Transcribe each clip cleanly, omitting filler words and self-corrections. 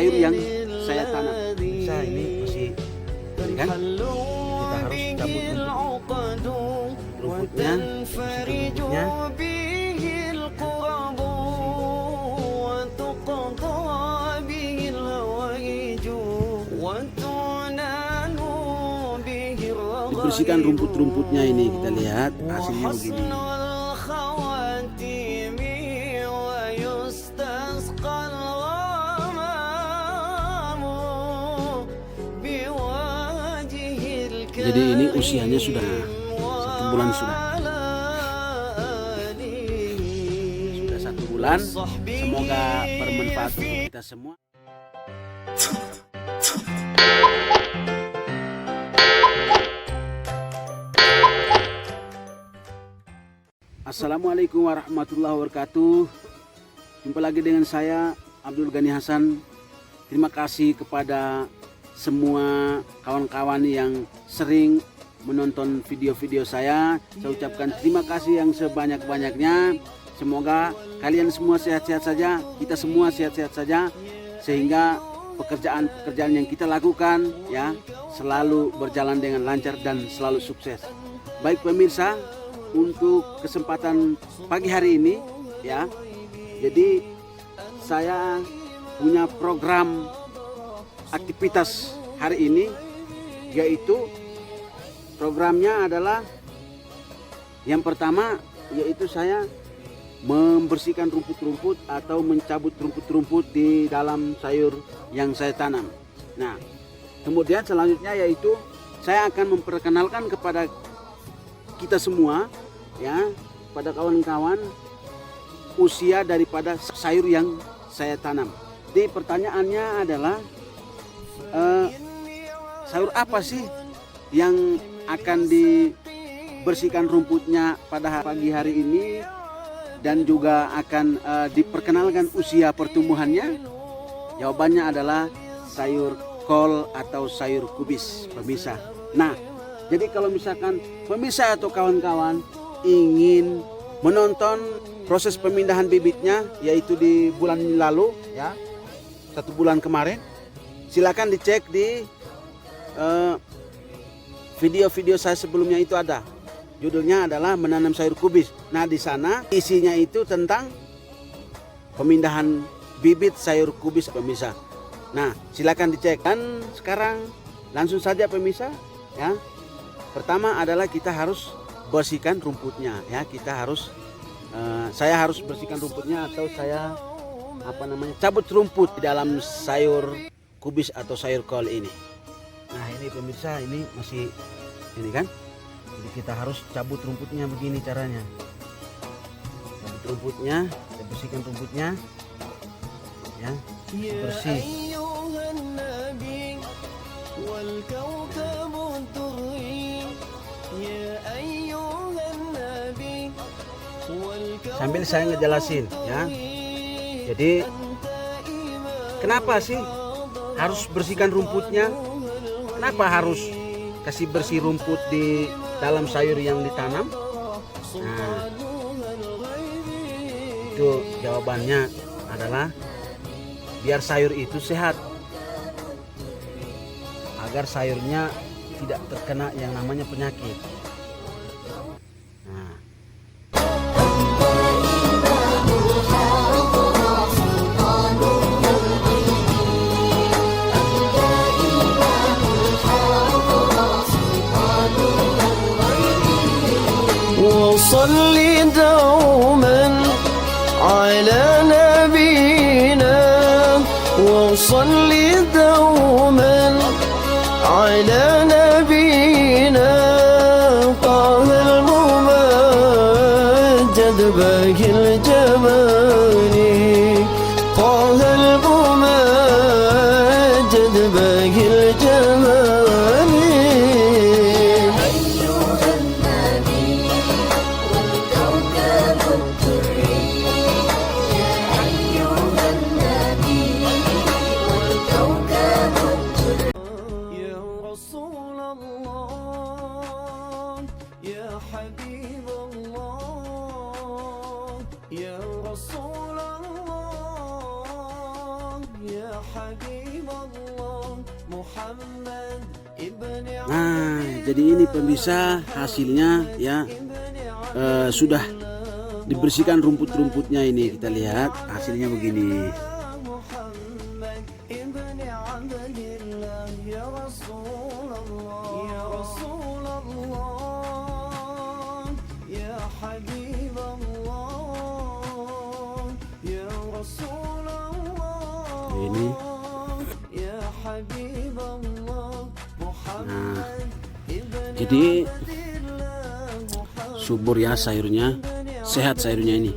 sayur yang saya tanam. Bisa ini masih ini kan? Kita harus cabut rumputnya, bersihkan rumputnya. Dibersihkan rumput-rumputnya ini, kita lihat hasilnya begini. Jadi ini usianya sudah 1 bulan sudah 1 bulan. Semoga bermanfaat untuk kita semua. Assalamualaikum warahmatullahi wabarakatuh. Jumpa lagi dengan saya Abdul Ghani Hasan. Terima kasih kepada semua kawan-kawan yang sering menonton video-video saya. Saya ucapkan terima kasih yang sebanyak-banyaknya. Semoga kalian semua sehat-sehat saja, kita semua sehat-sehat saja, sehingga pekerjaan-pekerjaan yang kita lakukan ya selalu berjalan dengan lancar dan selalu sukses. Baik pemirsa, untuk kesempatan pagi hari ini ya, jadi saya punya program aktivitas hari ini, yaitu programnya adalah yang pertama, yaitu saya membersihkan rumput-rumput atau mencabut rumput-rumput di dalam sayur yang saya tanam. Nah, kemudian selanjutnya yaitu saya akan memperkenalkan kepada kita semua ya, pada kawan-kawan usia daripada sayur yang saya tanam. Jadi pertanyaannya adalah sayur apa sih yang akan dibersihkan rumputnya pada pagi hari ini, dan juga akan diperkenalkan usia pertumbuhannya? Jawabannya adalah sayur kol atau sayur kubis, pemirsa. Nah, jadi kalau misalkan pemirsa atau kawan-kawan ingin menonton proses pemindahan bibitnya, yaitu di bulan lalu ya, 1 bulan kemarin, silakan dicek di video-video saya sebelumnya, itu ada. Judulnya adalah menanam sayur kubis. Nah, di sana isinya itu tentang pemindahan bibit sayur kubis, pemirsa. Nah, silakan dicek. Dan sekarang langsung saja pemirsa ya. Pertama adalah kita harus bersihkan rumputnya ya. Saya harus bersihkan rumputnya, atau saya cabut rumput di dalam sayur kubis atau sayur kol ini. Nah, ini pemirsa, ini masih ini kan. Jadi kita harus cabut rumputnya begini caranya. Cabut rumputnya, kita bersihkan rumputnya ya, bersih. Sambil saya ngejelasin ya. Jadi kenapa sih harus bersihkan rumputnya? Kenapa harus kasih bersih rumput di dalam sayur yang ditanam? Nah, itu jawabannya adalah biar sayur itu sehat, agar sayurnya tidak terkena yang namanya penyakit. وصلي دوما على نبينا وصلي دوما على نبينا طه الممجد باقي الجمال طه الممجد باقي الجمال حبيب الله يا رسول الله يا حبيب Nah, jadi ini pemirsa hasilnya ya, sudah dibersihkan rumput-rumputnya. Ini kita lihat hasilnya begini. Ini. Nah, jadi subur ya sayurnya, sehat sayurnya ini.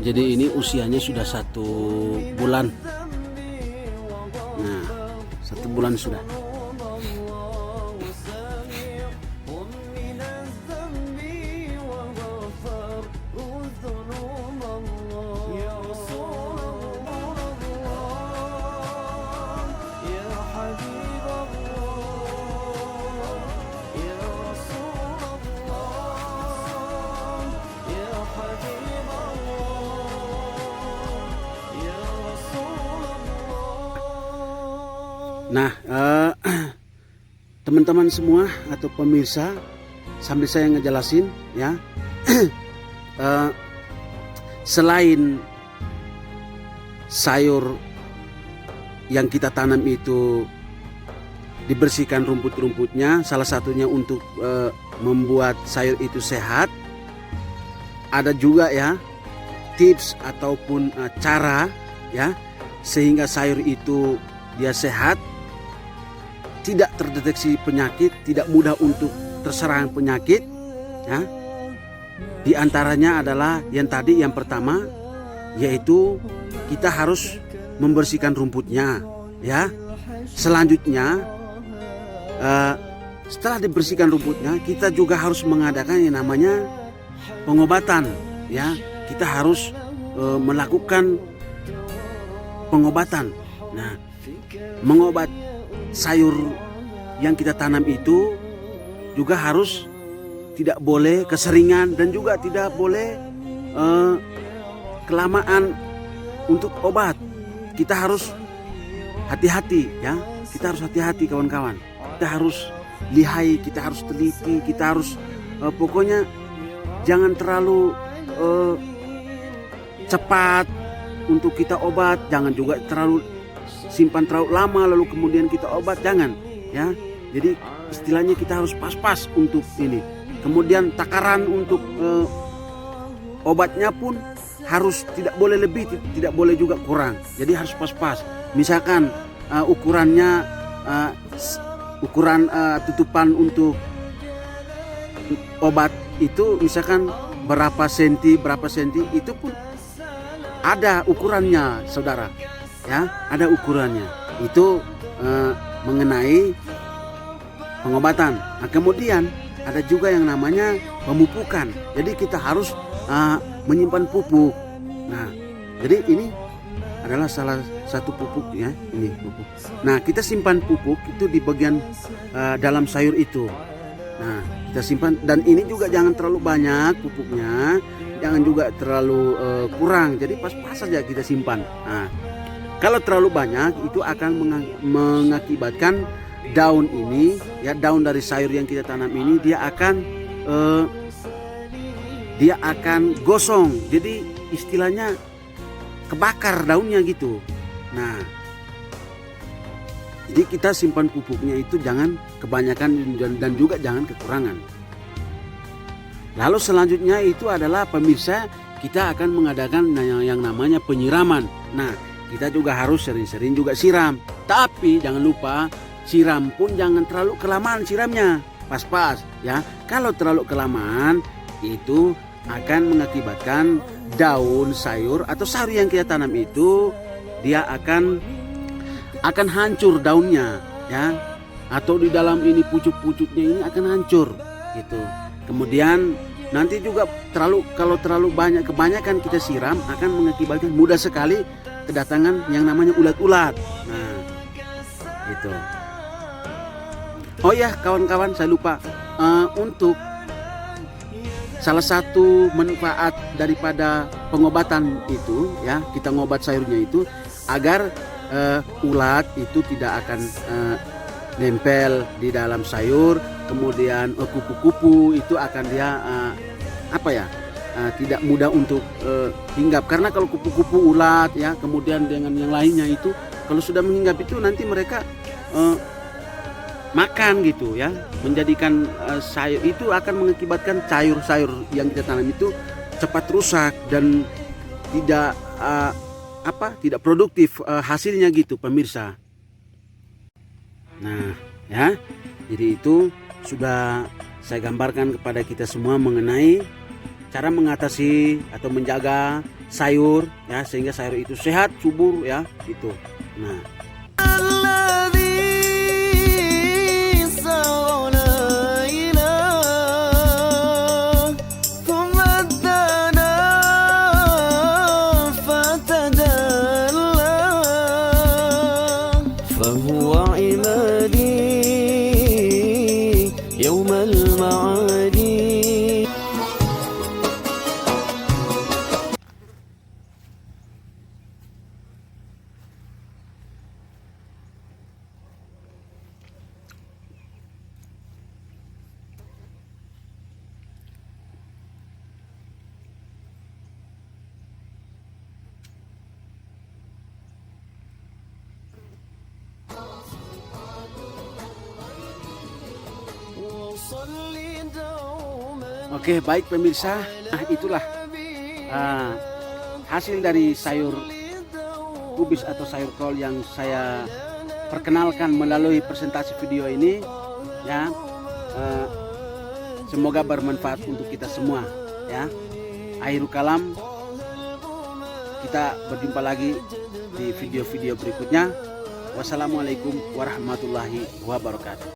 Jadi ini usianya sudah 1 bulan. Nah, 1 bulan sudah. Nah, teman-teman semua atau pemirsa, sambil saya ngejelasin ya, selain sayur yang kita tanam itu dibersihkan rumput-rumputnya, salah satunya untuk membuat sayur itu sehat, ada juga ya tips ataupun cara ya sehingga sayur itu dia sehat, tidak terdeteksi penyakit, tidak mudah untuk terserang penyakit ya. Di antaranya adalah yang tadi, yang pertama yaitu kita harus membersihkan rumputnya ya. Selanjutnya setelah dibersihkan rumputnya, kita juga harus mengadakan yang namanya pengobatan ya. Kita harus melakukan pengobatan. Nah, mengobat sayur yang kita tanam itu juga harus tidak boleh keseringan dan juga tidak boleh kelamaan untuk obat. Kita harus hati-hati ya. Kita harus hati-hati kawan-kawan. Kita harus lihai, kita harus teliti, kita harus pokoknya jangan terlalu cepat untuk kita obat, jangan juga terlalu simpan terlalu lama lalu kemudian kita obat, jangan ya. Jadi istilahnya kita harus pas-pas untuk ini. Kemudian takaran untuk obatnya pun harus tidak boleh lebih, tidak boleh juga kurang. Jadi harus pas-pas. Misalkan ukurannya ukuran tutupan untuk obat itu misalkan berapa senti itu pun ada ukurannya saudara ya, ada ukurannya itu mengenai pengobatan. Nah, kemudian ada juga yang namanya pemupukan. Jadi kita harus menyimpan pupuk. Nah, jadi ini adalah salah satu pupuk ya, ini pupuk. Nah, kita simpan pupuk itu di bagian dalam sayur itu. Nah, kita simpan, dan ini juga jangan terlalu banyak pupuknya, jangan juga terlalu kurang. Jadi pas-pas saja kita simpan. Nah, kalau terlalu banyak itu akan mengakibatkan daun ini ya, daun dari sayur yang kita tanam ini dia akan gosong. Jadi istilahnya kebakar daunnya gitu. Nah, jadi kita simpan pupuknya itu jangan kebanyakan dan juga jangan kekurangan. Lalu selanjutnya itu adalah pemirsa, kita akan mengadakan yang namanya penyiraman. Nah, kita juga harus sering-sering juga siram. Tapi jangan lupa siram pun jangan terlalu kelamaan siramnya, pas-pas ya. Kalau terlalu kelamaan itu akan mengakibatkan daun sayur atau sayur yang kita tanam itu dia akan hancur daunnya ya. atau di dalam ini pucuk-pucuknya ini akan hancur gitu. Kemudian nanti juga kalau terlalu kebanyakan kita siram akan mengakibatkan mudah sekali kedatangan yang namanya ulat-ulat. Nah, gitu. Oh ya kawan-kawan, saya lupa untuk salah satu manfaat daripada pengobatan itu ya, kita ngobat sayurnya itu agar ulat itu tidak akan nempel di dalam sayur, kemudian kupu-kupu itu akan dia tidak mudah untuk hinggap, karena kalau kupu-kupu, ulat ya, kemudian dengan yang lainnya itu kalau sudah menghinggap itu nanti mereka makan gitu ya, menjadikan sayur itu akan mengakibatkan sayur-sayur yang kita tanam itu cepat rusak dan tidak produktif hasilnya gitu pemirsa. Nah ya, jadi itu sudah saya gambarkan kepada kita semua mengenai cara mengatasi atau menjaga sayur ya, sehingga sayur itu sehat, subur ya gitu. Nah, فهو عمادي يوم المعادي. oke, baik pemirsa, nah itulah hasil dari sayur kubis atau sayur kol yang saya perkenalkan melalui presentasi video ini ya. Semoga bermanfaat untuk kita semua ya. Akhirul kalam, kita berjumpa lagi di video-video berikutnya. Wassalamualaikum warahmatullahi wabarakatuh.